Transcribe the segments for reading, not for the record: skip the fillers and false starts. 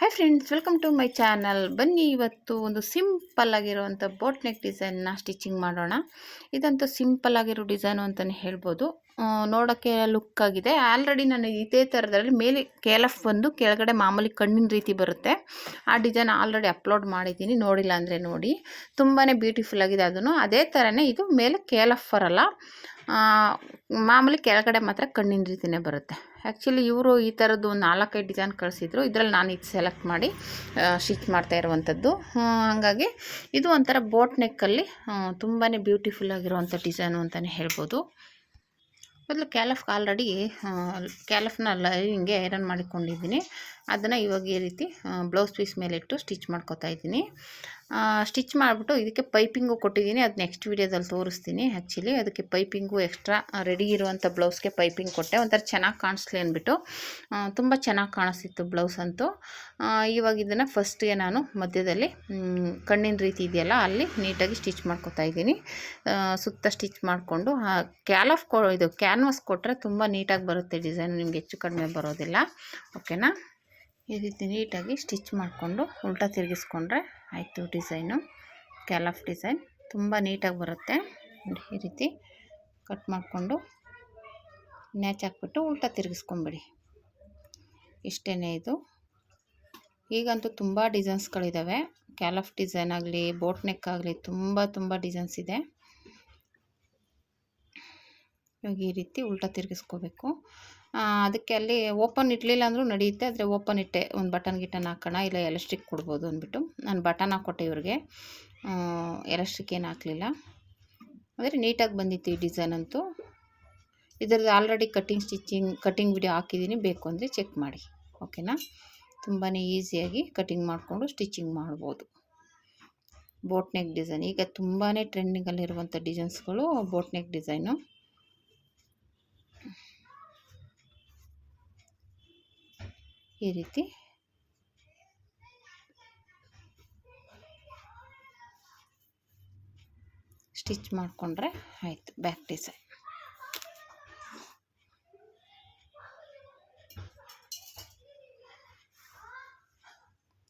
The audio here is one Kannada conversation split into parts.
Hi friends, welcome to my channel. ಬನ್ನಿ, ಇವತ್ತು ಒಂದು ಸಿಂಪಲ್ ಆಗಿರುವಂಥ ಬೋಟ್ ನೆಕ್ ಡಿಸೈನ್ನ ಸ್ಟಿಚಿಂಗ್ ಮಾಡೋಣ. ಇದಂತೂ ಸಿಂಪಲ್ ಆಗಿರೋ ಡಿಸೈನು ಅಂತಲೇ ಹೇಳ್ಬೋದು. ನೋಡೋಕ್ಕೆ ಲುಕ್ ಆಗಿದೆ. ಆಲ್ರೆಡಿ ನಾನು ಇದೇ ಥರದಲ್ಲಿ ಮೇಲೆ ಕೇಲಫ್ ಬಂದು ಕೆಳಗಡೆ ಮಾಮೂಲಿ ಕಣ್ಣಿನ ರೀತಿ ಬರುತ್ತೆ. ಆ ಡಿಸೈನ್ ಆಲ್ರೆಡಿ ಅಪ್ಲೋಡ್ ಮಾಡಿದ್ದೀನಿ, ನೋಡಿಲ್ಲ ಅಂದರೆ ನೋಡಿ. ತುಂಬಾ ಬ್ಯೂಟಿಫುಲ್ ಆಗಿದೆ. ಅದನ್ನು ಅದೇ ಥರನೇ ಇದು ಮೇಲೆ ಕೇಲಫ್ ಬರಲ್ಲ, ಮಾಮೂಲಿ ಕೆಳಗಡೆ ಮಾತ್ರ ಕಣ್ಣಿನ ರೀತಿಯೇ ಬರುತ್ತೆ. ಆ್ಯಕ್ಚುಲಿ ಇವರು ಈ ಥರದ್ದು ಒಂದು 4-5 ಡಿಸೈನ್ ಕಳಿಸಿದ್ರು. ಇದರಲ್ಲಿ ನಾನು ಇದು ಸೆಲೆಕ್ಟ್ ಮಾಡಿ ಸ್ಟಿಚ್ ಮಾಡ್ತಾ ಇರುವಂಥದ್ದು. ಹಾಗಾಗಿ ಇದು ಒಂಥರ ಬೋಟ್ ನೆಕ್ಕಲ್ಲಿ ತುಂಬಾ ಬ್ಯೂಟಿಫುಲ್ ಆಗಿರುವಂಥ ಡಿಸೈನು ಅಂತಲೇ ಹೇಳ್ಬೋದು. ಮೊದಲು ಆಲ್ರೆಡಿ ಕ್ಯಾಲಫ್ನ ಲೈನಿಂಗ್ಗೆ ಐರನ್ ಮಾಡಿಕೊಂಡಿದ್ದೀನಿ. ಅದನ್ನು ಇವಾಗ ಈ ರೀತಿ ಬ್ಲೌಸ್ ಪೀಸ್ ಮೇಲೆ ಇಟ್ಟು ಸ್ಟಿಚ್ ಮಾಡ್ಕೊತಾ ಇದ್ದೀನಿ. ಸ್ಟಿಚ್ ಮಾಡಿಬಿಟ್ಟು ಇದಕ್ಕೆ ಪೈಪಿಂಗು ಕೊಟ್ಟಿದ್ದೀನಿ. ಅದು ನೆಕ್ಸ್ಟ್ ವೀಡಿಯೋದಲ್ಲಿ ತೋರಿಸ್ತೀನಿ. ಆ್ಯಕ್ಚುಲಿ ಅದಕ್ಕೆ ಪೈಪಿಂಗು ಎಕ್ಸ್ಟ್ರಾ ರೆಡಿ ಇರುವಂಥ ಬ್ಲೌಸ್ಗೆ ಪೈಪಿಂಗ್ ಕೊಟ್ಟೆ, ಒಂಥರ ಚೆನ್ನಾಗಿ ಕಾಣಿಸ್ಲಿ ಅಂದ್ಬಿಟ್ಟು. ತುಂಬ ಚೆನ್ನಾಗಿ ಕಾಣಿಸ್ತಿತ್ತು ಬ್ಲೌಸ್ ಅಂತೂ. ಇವಾಗ ಇದನ್ನು ಫಸ್ಟ್ಗೆ ನಾನು ಮಧ್ಯದಲ್ಲಿ ಕಣ್ಣಿನ ರೀತಿ ಇದೆಯಲ್ಲ ಅಲ್ಲಿ ನೀಟಾಗಿ ಸ್ಟಿಚ್ ಮಾಡ್ಕೊತಾ ಇದ್ದೀನಿ. ಸುತ್ತ ಸ್ಟಿಚ್ ಮಾಡಿಕೊಂಡು ಇದು ಕ್ಯಾನ್ವಾಸ್ ಕೊಟ್ಟರೆ ತುಂಬ ನೀಟಾಗಿ ಬರುತ್ತೆ ಡಿಸೈನ್, ನಿಮ್ಗೆ ಹೆಚ್ಚು ಕಡಿಮೆ ಬರೋದಿಲ್ಲ. ಓಕೆನಾ? ಈ ರೀತಿ ನೀಟಾಗಿ ಸ್ಟಿಚ್ ಮಾಡಿಕೊಂಡು ಉಲ್ಟಾ ತಿರುಗಿಸ್ಕೊಂಡ್ರೆ ಆಯಿತು. ಡಿಸೈನು ಕ್ಯಾಲಫ್ ಡಿಸೈನ್ ತುಂಬ ನೀಟಾಗಿ ಬರುತ್ತೆ. ಈ ರೀತಿ ಕಟ್ ಮಾಡಿಕೊಂಡು ನ್ಯಾಚ್ ಹಾಕ್ಬಿಟ್ಟು ಉಲ್ಟಾ ತಿರುಗಿಸ್ಕೊಂಬಿಡಿ. ಇಷ್ಟೇ ಇದು. ಈಗಂತೂ ತುಂಬ ಡಿಸೈನ್ಸ್ಗಳಿದ್ದಾವೆ. ಕ್ಯಾಲಫ್ ಡಿಸೈನ್ ಆಗಲಿ, ಬೋಟ್ ನೆಕ್ ಆಗಲಿ, ತುಂಬ ಡಿಸೈನ್ಸ್ ಇದೆ. ಇವಾಗ ಈ ರೀತಿ ಉಲ್ಟಾ ತಿರುಗಿಸ್ಕೋಬೇಕು. ಅದಕ್ಕೆ ಅಲ್ಲಿ ಓಪನ್ ಇಡಲಿಲ್ಲ ಅಂದರೂ ನಡೆಯುತ್ತೆ, ಆದರೆ ಓಪನ್ ಇಟ್ಟೆ ಒಂದು ಬಟನ್ ಹಾಕೋಣ, ಇಲ್ಲ ಎಲಾಸ್ಟಿಕ್ ಕೊಡ್ಬೋದು ಅಂದ್ಬಿಟ್ಟು ನಾನು ಬಟನ್ ಹಾಕ್ಕೊಟ್ಟೆ ಇವ್ರಿಗೆ. ಎಲಾಸ್ಟಿಕ್ ಏನು ಹಾಕಲಿಲ್ಲ, ಆದರೆ ನೀಟಾಗಿ ಬಂದಿತ್ತು ಈ ಡಿಸೈನ್ ಅಂತೂ. ಇದರದ್ದು ಆಲ್ರೆಡಿ ಕಟಿಂಗ್ ವಿಡಿಯೋ ಹಾಕಿದ್ದೀನಿ, ಬೇಕು ಅಂದರೆ ಚೆಕ್ ಮಾಡಿ. ಓಕೆನಾ? ತುಂಬಾ ಈಸಿಯಾಗಿ ಕಟಿಂಗ್ ಮಾಡಿಕೊಂಡು ಸ್ಟಿಚಿಂಗ್ ಮಾಡ್ಬೋದು. ಬೋಟ್ ನೆಕ್ ಡಿಸೈನ್ ಈಗ ತುಂಬಾ ಟ್ರೆಂಡಿಂಗಲ್ಲಿರುವಂಥ ಡಿಸೈನ್ಸ್ಗಳು ಬೋಟ್ ನೆಕ್ ಡಿಸೈನು. ಈ ರೀತಿ ಸ್ಟಿಚ್ ಮಾಡಿಕೊಂಡ್ರೆ ಆಯಿತು ಬ್ಯಾಕ್ ಡಿಸೈನ್.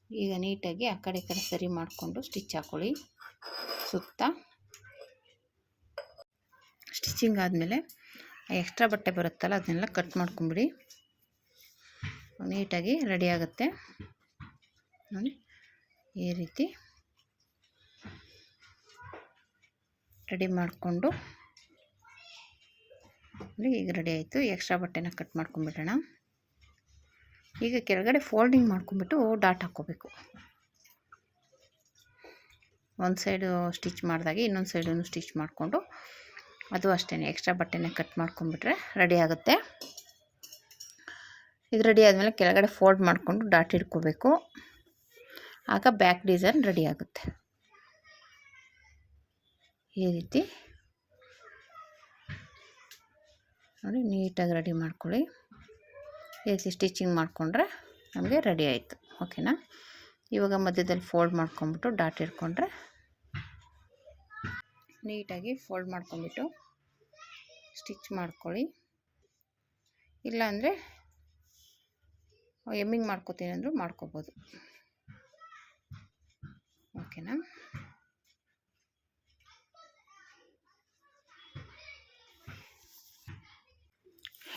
ಈಗ ನೀಟಾಗಿ ಆ ಕಡೆ ಸರಿ ಮಾಡಿಕೊಂಡು ಸ್ಟಿಚ್ ಹಾಕೊಳ್ಳಿ ಸುತ್ತ. ಸ್ಟಿಚಿಂಗ್ ಆದಮೇಲೆ ಎಕ್ಸ್ಟ್ರಾ ಬಟ್ಟೆ ಬರುತ್ತಲ್ಲ ಅದನ್ನೆಲ್ಲ ಕಟ್ ಮಾಡ್ಕೊಂಬಿಡಿ. ನೀಟಾಗಿ ರೆಡಿ ಆಗುತ್ತೆ ನೋಡಿ. ಈ ರೀತಿ ರೆಡಿ ಮಾಡಿಕೊಂಡು ಈಗ ರೆಡಿ ಆಯಿತು. ಎಕ್ಸ್ಟ್ರಾ ಬಟ್ಟೆನ ಕಟ್ ಮಾಡ್ಕೊಂಬಿಡೋಣ. ಈಗ ಕೆಳಗಡೆ ಫೋಲ್ಡಿಂಗ್ ಮಾಡ್ಕೊಂಬಿಟ್ಟು ಡಾಟ್ ಹಾಕ್ಕೋಬೇಕು. ಒಂದು ಸೈಡು ಸ್ಟಿಚ್ ಮಾಡಿದಾಗೆ ಇನ್ನೊಂದು ಸೈಡನ್ನು ಸ್ಟಿಚ್ ಮಾಡಿಕೊಂಡು ಅದು ಅಷ್ಟೇ ಎಕ್ಸ್ಟ್ರಾ ಬಟ್ಟೆನ ಕಟ್ ಮಾಡ್ಕೊಂಬಿಟ್ರೆ ರೆಡಿ ಆಗುತ್ತೆ. ಇದು ರೆಡಿ ಆದಮೇಲೆ ಕೆಳಗಡೆ ಫೋಲ್ಡ್ ಮಾಡಿಕೊಂಡು ಡಾಟ್ ಹಿಡ್ಕೋಬೇಕು. ಆಗ ಬ್ಯಾಕ್ ಡಿಸೈನ್ ರೆಡಿ ಆಗುತ್ತೆ. ಈ ರೀತಿ ನೋಡಿ ನೀಟಾಗಿ ರೆಡಿ ಮಾಡ್ಕೊಳ್ಳಿ. ಈ ರೀತಿ ಸ್ಟಿಚಿಂಗ್ ಮಾಡಿಕೊಂಡ್ರೆ ನಮಗೆ ರೆಡಿ ಆಯಿತು. ಓಕೆನಾ? ಇವಾಗ ಮಧ್ಯದಲ್ಲಿ ಫೋಲ್ಡ್ ಮಾಡ್ಕೊಂಬಿಟ್ಟು ಡಾಟ್ ಹಿಡ್ಕೊಂಡ್ರೆ ನೀಟಾಗಿ ಫೋಲ್ಡ್ ಮಾಡ್ಕೊಂಬಿಟ್ಟು ಸ್ಟಿಚ್ ಮಾಡ್ಕೊಳ್ಳಿ. ಇಲ್ಲಾಂದರೆ ಎಮ್ಮಿಂಗ್ ಮಾಡ್ಕೋತೀನಿ ಅಂದರೂ ಮಾಡ್ಕೋಬೋದು. ಓಕೆನಾ?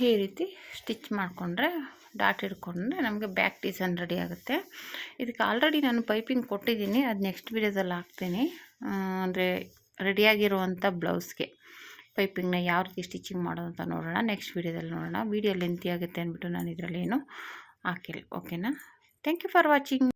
ಈ ರೀತಿ ಸ್ಟಿಚ್ ಮಾಡಿಕೊಂಡ್ರೆ ಡಾಟ್ ಹಿಡ್ಕೊಂಡ್ರೆ ನಮಗೆ ಬ್ಯಾಕ್ ಡಿಸೈನ್ ರೆಡಿ ಆಗುತ್ತೆ. ಇದಕ್ಕೆ ಆಲ್ರೆಡಿ ನಾನು ಪೈಪಿಂಗ್ ಕೊಟ್ಟಿದ್ದೀನಿ, ಅದು ನೆಕ್ಸ್ಟ್ ವೀಡಿಯೋದಲ್ಲಿ ಹಾಕ್ತೀನಿ. ಅಂದರೆ ರೆಡಿಯಾಗಿರುವಂಥ ಬ್ಲೌಸ್ಗೆ ಪೈಪಿಂಗ್ನ ಯಾವ ರೀತಿ ಸ್ಟಿಚಿಂಗ್ ಮಾಡೋದು ಅಂತ ನೋಡೋಣ, ನೆಕ್ಸ್ಟ್ ವೀಡಿಯೋದಲ್ಲಿ ನೋಡೋಣ. ವೀಡಿಯೋ ಲೆಂತಿ ಆಗುತ್ತೆ ಅಂದ್ಬಿಟ್ಟು ನಾನು ಇದರಲ್ಲಿ ಏನು ಹಾಕಿಲ್ಲ. ಓಕೆನಾ? Thank you for watching.